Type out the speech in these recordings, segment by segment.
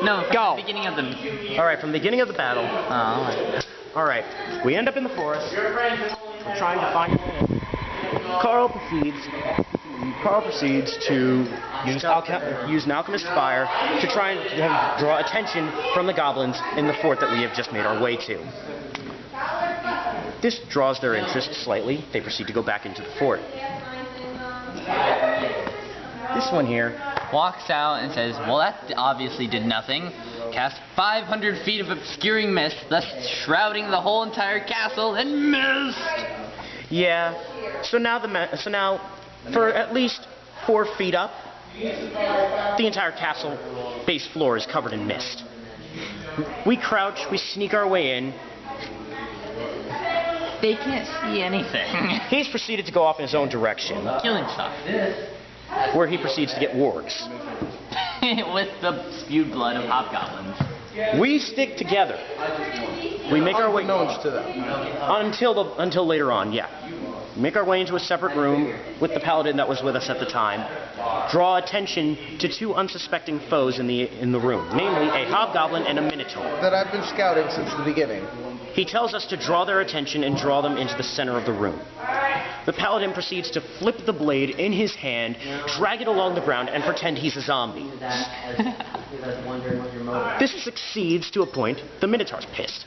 No, Go. the beginning of the... Alright, from the beginning of the battle. Oh. Alright, we end up in the forest. We're trying to find... Carl proceeds to use an alchemist's fire to try and draw attention from the goblins in the fort that we have just made our way to. This draws their interest slightly. They proceed to go back into the fort. This one here Walks out and says, well, that obviously did nothing. Cast 500 feet of obscuring mist, thus shrouding the whole entire castle in mist. Yeah. So now for at least 4 feet up, the entire castle base floor is covered in mist. We crouch, we sneak our way in. They can't see anything. He's proceeded to go off in his own direction, Killing stuff. where he proceeds to get wargs. With the spewed blood of hobgoblins. We stick together. We make our way Unbeknownst to them. until later on. Yeah. Make our way into a separate room with the paladin that was with us at the time. Draw attention to 2 unsuspecting foes in the room, namely a hobgoblin and a minotaur. That I've been scouting since the beginning. He tells us to draw their attention and draw them into the center of the room. The paladin proceeds to flip the blade in his hand, drag it along the ground, and pretend he's a zombie. This succeeds to a point. The minotaur's pissed.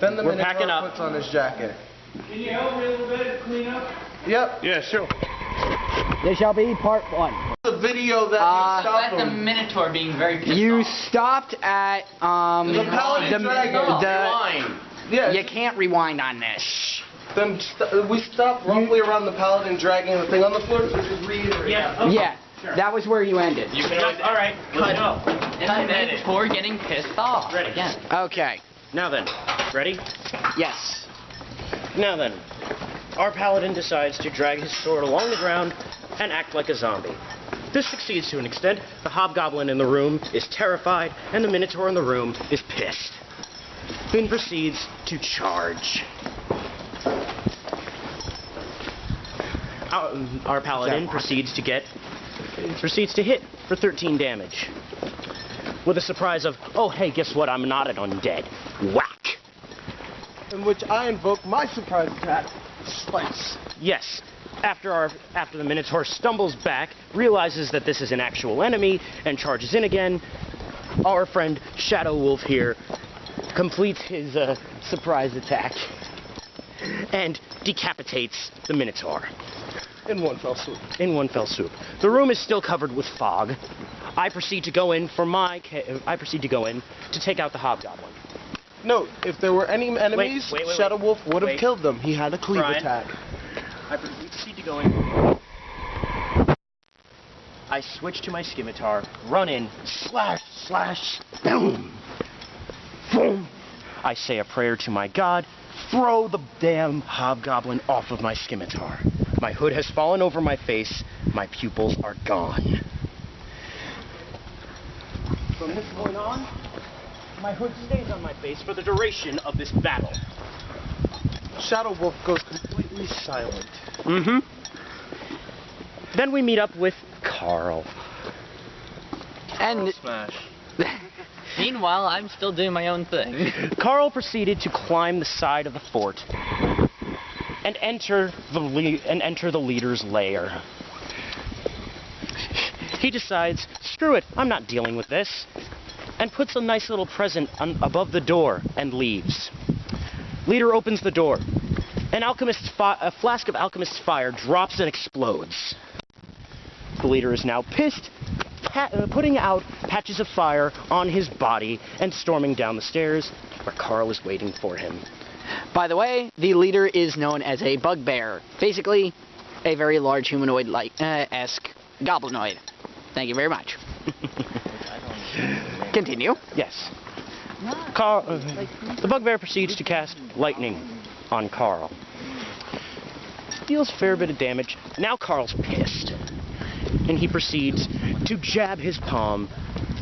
Then the We're packing Minotaur up. puts on his jacket. Can you help me a little bit to clean up? Yep. Yeah, sure. This shall be part 1. The video that you That's stopped the him. Minotaur being very pissed You off. stopped at The paladin dragon. Yeah. You can't rewind on this. Then we stopped roughly around the paladin dragging the thing on the floor, so just reiterate. Yeah, that was where you ended. All right. Cut. And the Minotaur getting pissed off. Ready. Again. Okay. Now then, ready? Yes. Now then, our paladin decides to drag his sword along the ground and act like a zombie. This succeeds to an extent. The hobgoblin in the room is terrified, and the minotaur in the room is pissed. Then proceeds to charge. Our paladin proceeds to hit for 13 damage. With a surprise of, oh hey, guess what? I'm not an undead. Whack! In which I invoke my surprise attack, Spice. Yes. After the Minotaur stumbles back, realizes that this is an actual enemy, and charges in again, our friend Shadow Wolf here completes his surprise attack and decapitates the Minotaur. In one fell swoop. In one fell swoop. The room is still covered with fog. I proceed to go in to take out the hobgoblin. Note, if there were any enemies, wait, Shadow Wolf would have wait. killed them. He had a cleave Brian. attack. I proceed to go in. I switch to my scimitar, run in, slash, boom, boom. I say a prayer to my god, throw the damn hobgoblin off of my scimitar. My hood has fallen over my face, my pupils are gone. From this point on, my hood stays on my face for the duration of this battle. Shadow Wolf goes completely silent. Mm-hmm. Then we meet up with Carl. And Smash. Meanwhile, I'm still doing my own thing. Carl proceeded to climb the side of the fort and enter the leader's lair. He decides, screw it, I'm not dealing with this, and puts a nice little present above the door and leaves. Leader opens the door. A flask of alchemist's fire drops and explodes. The leader is now pissed, putting out patches of fire on his body and storming down the stairs where Carl is waiting for him. by the way, the leader is known as a bugbear. Basically, a very large humanoid-esque goblinoid. Thank you very much. Continue. Yes. The bugbear proceeds to cast lightning on Carl. Deals a fair bit of damage. Now Carl's pissed. And he proceeds to jab his palm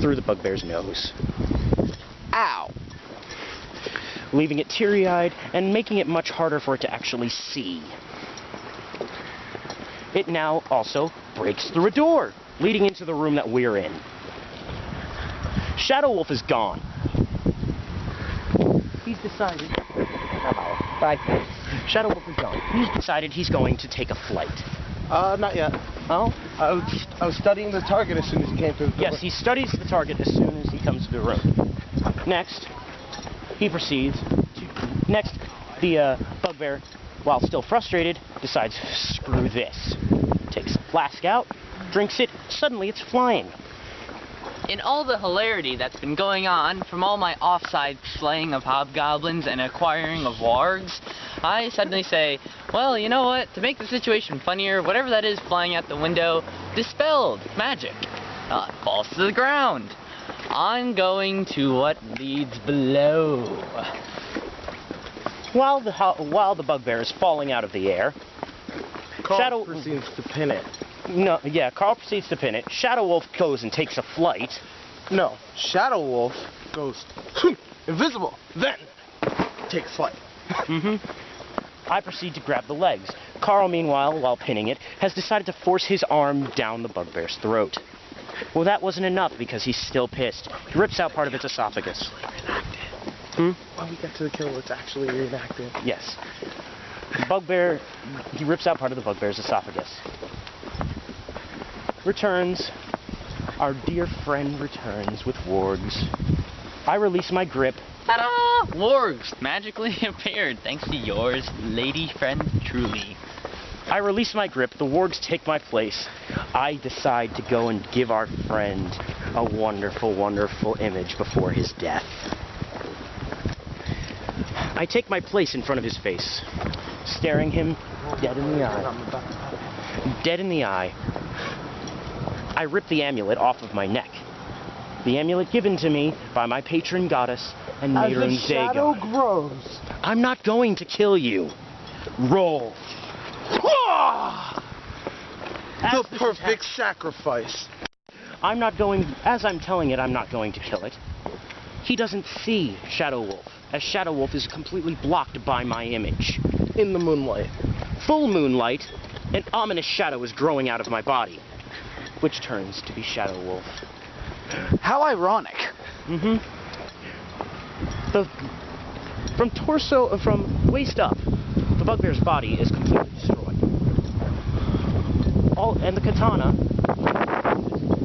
through the bugbear's nose. Ow. Leaving it teary-eyed and making it much harder for it to actually see. it now also breaks through a door, leading into the room that we're in. Shadow Wolf is gone. He's decided... Bye. Shadow Wolf is gone. He's decided he's going to take a flight. Not yet. Oh? I was studying the target as soon as he came through the door. Yes, he studies the target as soon as he comes to the room. Next, he proceeds to... Next, the bugbear, while still frustrated, decides, screw this. Takes a flask out, drinks it, suddenly it's flying. In all the hilarity that's been going on from all my offside slaying of hobgoblins and acquiring of wargs, I suddenly say, well, you know what? To make the situation funnier, whatever that is flying out the window, dispelled, magic, falls to the ground. I'm going to what leads below. While the bugbear is falling out of the air, Carl proceeds to pin it. No, yeah, Carl proceeds to pin it. Shadow Wolf goes and takes a flight. No, Shadow Wolf goes invisible, then takes flight. I proceed to grab the legs. Carl, meanwhile, while pinning it, has decided to force his arm down the bugbear's throat. Well, that wasn't enough because he's still pissed. He rips out part of its esophagus. When we get to the kill, it's actually reenacted. Yes. Bugbear, he rips out part of the bugbear's esophagus. Returns. Our dear friend returns with wargs. I release my grip. Ta-da! Wargs magically appeared thanks to yours, lady friend, truly. I release my grip. The wargs take my place. I decide to go and give our friend a wonderful, wonderful image before his death. I take my place in front of his face, staring him dead in the eye. Dead in the eye. I rip the amulet off of my neck. The amulet given to me by my patron goddess and Maiden As the shadow Dagon. grows. I'm not going to kill you. Roll. The perfect sacrifice. I'm not going, as I'm telling it, I'm not going to kill it. He doesn't see Shadow Wolf, as Shadow Wolf is completely blocked by my image. In the moonlight. Full moonlight, an ominous shadow is growing out of my body, which turns to be Shadow Wolf. How ironic. From waist up, the bugbear's body is completely destroyed. And the katana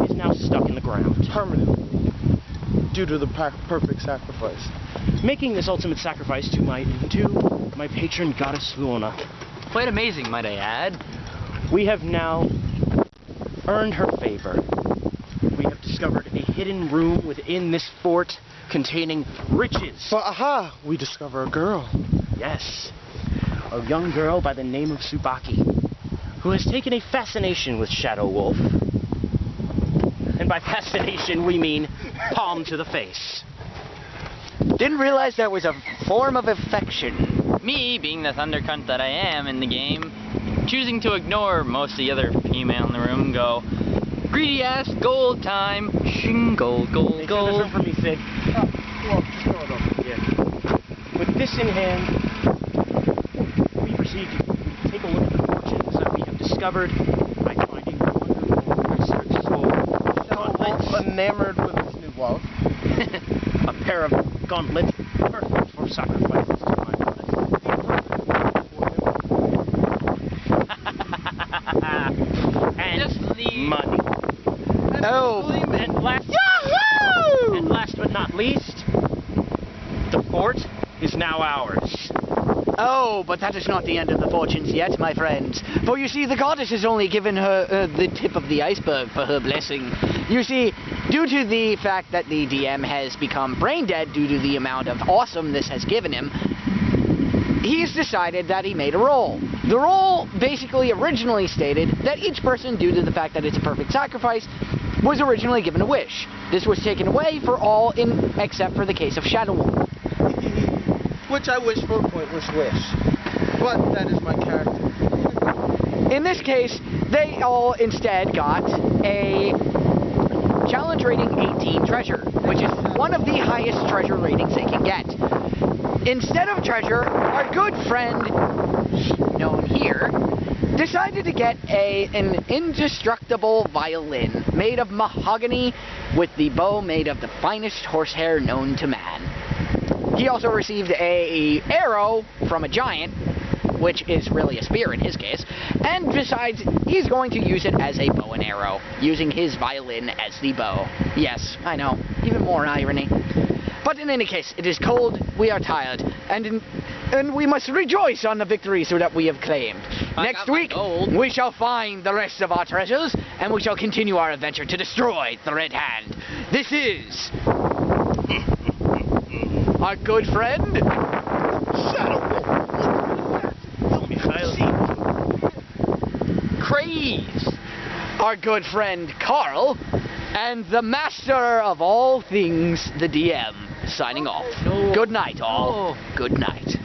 is now stuck in the ground. Permanently. Due to the perfect sacrifice. Making this ultimate sacrifice to my patron goddess Luna. Quite amazing, might I add. We have now earned her favor. We have discovered a hidden room within this fort containing riches. But aha, we discover a girl. Yes, a young girl by the name of Tsubaki, who has taken a fascination with Shadow Wolf. And by fascination, we mean palm to the face. Didn't realize that was a form of affection. Me, being the thundercunt that I am in the game, choosing to ignore most of the other female in the room, go, greedy ass, gold time, shing, gold, gold, Hey, gold. this one for me, Sid. Well, just throw it over. Yeah. With this in hand, we proceed to take a look at the fortunes that we have discovered by finding wonderful, researchful gauntlets. Enamored with his new love. A pair of gauntlets perfect for sacrifices to my goddess. And Just leave. money. Oh. And last but not least, the fort is now ours. Oh, but that is not the end of the fortunes yet, my friends. For you see, the goddess has only given her the tip of the iceberg for her blessing. You see, due to the fact that the DM has become brain dead due to the amount of awesome this has given him, he's decided that he made a roll. The roll basically originally stated that each person, due to the fact that it's a perfect sacrifice, was originally given a wish. This was taken away for all except for the case of Shadow Wolf. Which I wish for a pointless wish. But that is my character. In this case, they all instead got a challenge rating 18 treasure, which is one of the highest treasure ratings they can get. Instead of treasure, our good friend, known here, decided to get an indestructible violin made of mahogany with the bow made of the finest horsehair known to man. He also received a arrow from a giant, which is really a spear in his case, and besides, he's going to use it as a bow and arrow, using his violin as the bow. Yes, I know, even more irony. But in any case, it is cold, we are tired, and we must rejoice on the victories that we have claimed. Next week, we shall find the rest of our treasures, and we shall continue our adventure to destroy the Red Hand. This is our good friend, Craze! our good friend Carl, and the master of all things, the DM, signing off. No. Good night, all. No. Good night.